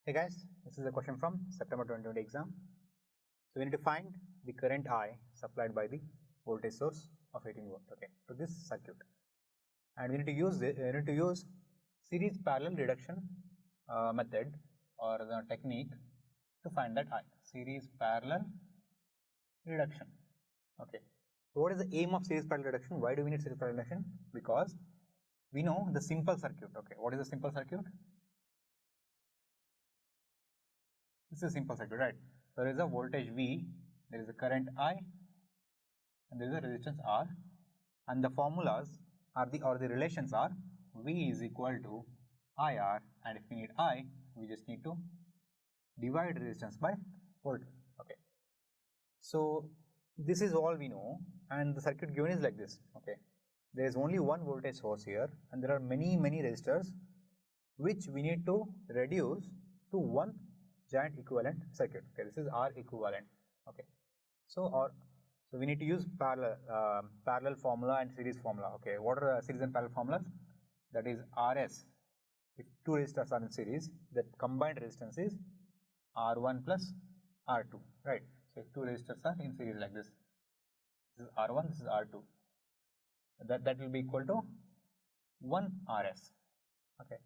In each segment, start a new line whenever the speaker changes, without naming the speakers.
Hey guys, this is a question from September 2020 exam. So we need to find the current I supplied by the voltage source of 18 volt, okay, to this circuit, and we need to use series parallel reduction method or the technique to find that I. Series parallel reduction. Okay. So what is the aim of series parallel reduction? Why do we need series parallel reduction? Because we know the simple circuit. Okay. What is the simple circuit? This is a simple circuit, right? There is a voltage V, there is a current I, and there is a resistance R, and the formulas are the relations are V is equal to IR, and if we need I, we just need to divide resistance by voltage. Okay. So this is all we know, and the circuit given is like this. Okay. There is only one voltage source here, and there are many resistors which we need to reduce to one giant equivalent circuit. Okay, this is R equivalent. Okay, so we need to use parallel formula and series formula. Okay, what are series and parallel formulas? That is RS. If two resistors are in series, the combined resistance is R1 plus R2. Right. So if two resistors are in series like this is R1, this is R2. That will be equal to 1 RS. Okay.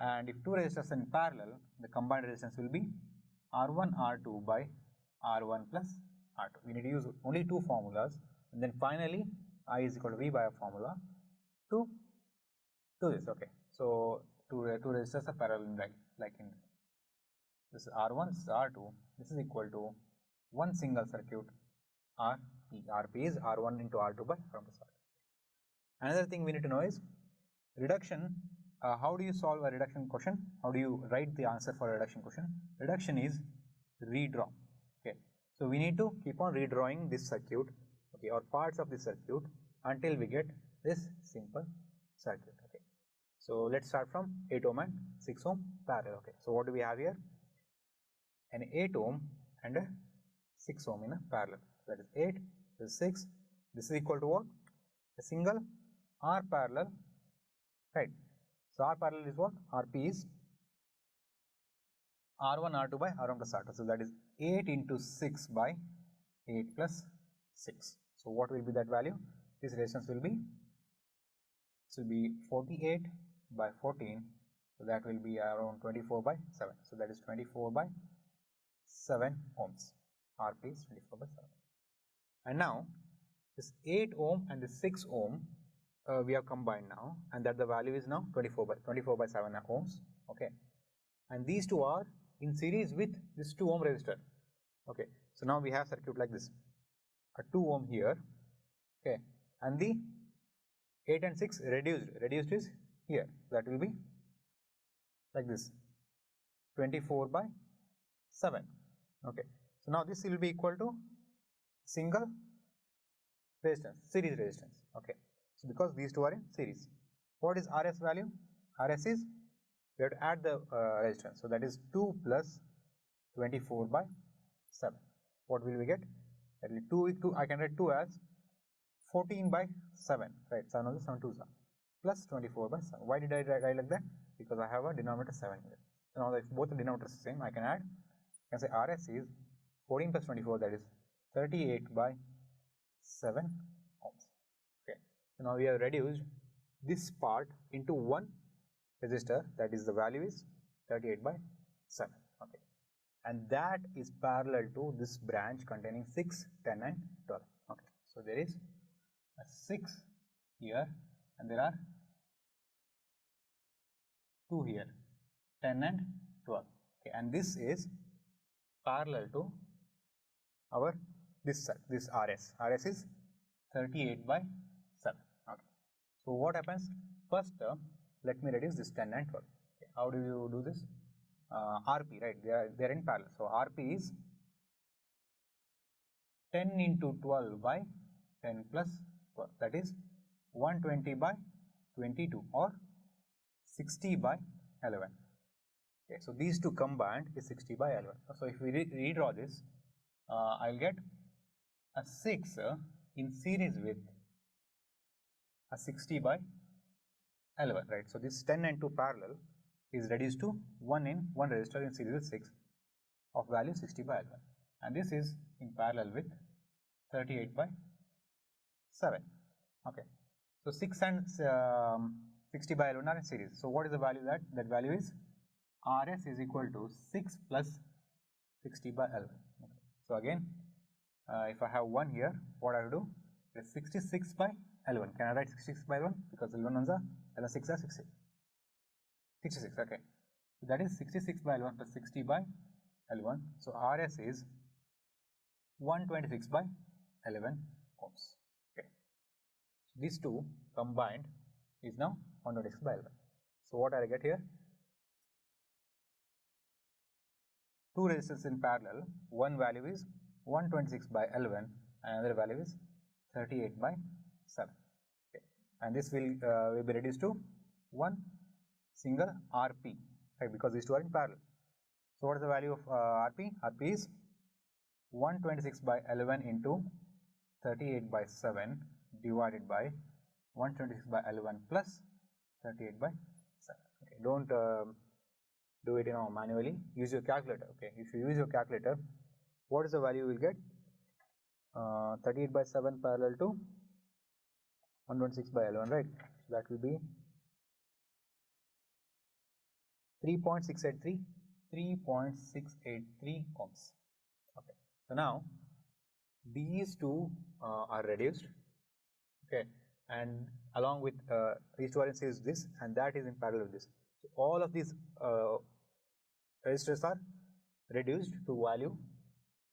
And if two resistors are in parallel, the combined resistance will be R1 R2 by R1 plus R2. We need to use only two formulas, and then finally I is equal to V by a formula to do this. Okay, so two resistors are parallel like in this is R1, this is R2. This is equal to one single circuit RP. RP is R1 into R2 by R1 plus R2. Another thing we need to know is reduction. How do you solve a reduction question? How do you write the answer for a reduction question? Reduction is redraw. Okay, so we need to keep on redrawing this circuit, okay, or parts of this circuit until we get this simple circuit. Okay, so let's start from 8 ohm and 6 ohm parallel. Okay, so what do we have here? An 8 ohm and a 6 ohm in a parallel. That is 8, this is 6. This is equal to what? A single R parallel, right? So R parallel is what? RP is R1 R2 by R1 plus R2. So that is 8 into 6 by 8 plus 6. So what will be that value? This resistance will be 48 by 14. So that will be around 24 by 7. So that is 24 by 7 ohms. RP is 24 by 7. And now this 8 ohm and the 6 ohm we have combined now, and that the value is now 24 by 7 ohms. Okay, and these two are in series with this 2 ohm resistor. Okay, so now we have circuit like this, a 2 ohm here, okay, and the 8 and 6 reduced is here. That will be like this, 24 by 7. Okay, so now this will be equal to single resistance, series resistance. Okay, so because these two are in series, what is RS value? RS is, we have to add the resistance, so that is 2 plus 24 by 7. What will we get? That will be 2, I can write 2 as 14 by 7, right? 7 of the 7 2s are plus 24 by 7. Why did I write like that? Because I have a denominator 7 here. So now if both the denominators are the same, I can add, I can say RS is 14 plus 24, that is 38 by 7 ohms. Okay, so now we have reduced this part into one resistor, that is the value is 38 by 7. Okay, and that is parallel to this branch containing 6, 10 and 12. Okay, so there is a 6 here and there are 2 here, 10 and 12. Okay, and this is parallel to our this RS. RS is 38 by 7. Okay, so what happens? First let me reduce this 10 and 12. Okay, how do you do this? RP, right? They are in parallel. So RP is 10 into 12 by 10 plus 12. That is 120 by 22 or 60 by 11. Okay, so these two combined is 60 by 11. So if we redraw this, I'll get a 6 in series with a 60 by 11, right? So this 10 and 2 parallel, is reduced to 1 in one resistor in series with 6 of value 60 by L1, and this is in parallel with 38 by 7. Okay, so 6 and 60 by L1 are in series. So what is the value? That value is Rs is equal to 6 plus 60 by L1. Okay. So again, if I have 1 here, what I will do is 66 by L1. Can I write 66 by L1? Because L1 ones are L1 6 are 60. 66. Okay. So that is 66 by L1 plus 60 by L1. So Rs is 126 by 11 ohms. Okay. So these two combined is now 126 by L1. So what I get here? Two resistors in parallel. One value is 126 by L1 and another value is 38 by 7. Okay. And this will be reduced to one single Rp, right? Because these two are in parallel. So what is the value of Rp? Rp is 126 by L1 into 38 by 7 divided by 126 by L1 plus 38 by 7. Okay. Don't do it manually. Use your calculator. Okay. If you use your calculator, what is the value you will get? 38 by 7 parallel to 126 by L1, right? So that will be 3.683 ohms. Okay. So now these two are reduced. Okay, and along with these two are in series with this, and that is in parallel with this. So all of these resistors are reduced to value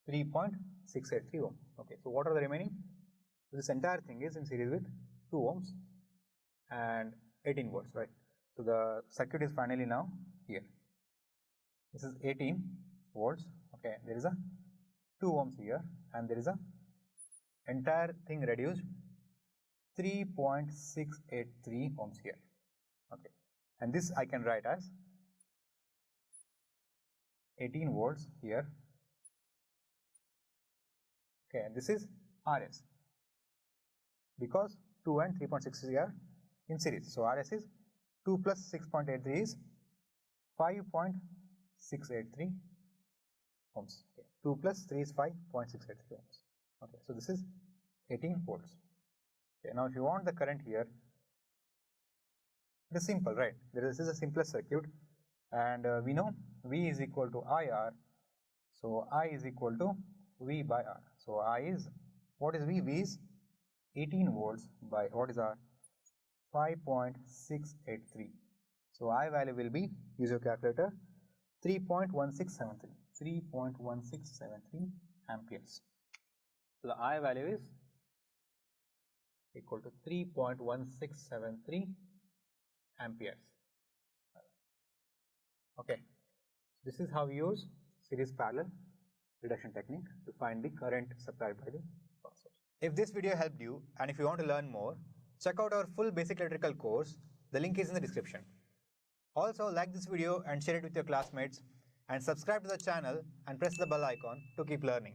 3.683 ohm. Okay, so what are the remaining? So this entire thing is in series with 2 ohms and 18 volts, right? So the circuit is finally now here. This is 18 volts. Okay, there is a 2 ohms here, and there is a entire thing reduced 3.683 ohms here. Okay, and this I can write as 18 volts here. Okay, and this is Rs because 2 and 3.6 are in series. So Rs is 2 plus 6.83 is 5.683 ohms. Okay. 2 plus 3 is 5.683 ohms. Okay, so this is 18 volts. Okay, now if you want the current here, it is simple, right? This is a simplest circuit, and we know V is equal to IR, so I is equal to V by R. So I is, what is V? V is 18 volts by, what is R? 5.683. So I value will be, use your calculator, 3.1673. 3.1673 amperes. So the I value is equal to 3.1673 amperes. Okay, this is how we use series parallel reduction technique to find the current supplied by the power source. If this video helped you, and if you want to learn more, check out our full basic electrical course. The link is in the description. Also, like this video and share it with your classmates, and subscribe to the channel and press the bell icon to keep learning.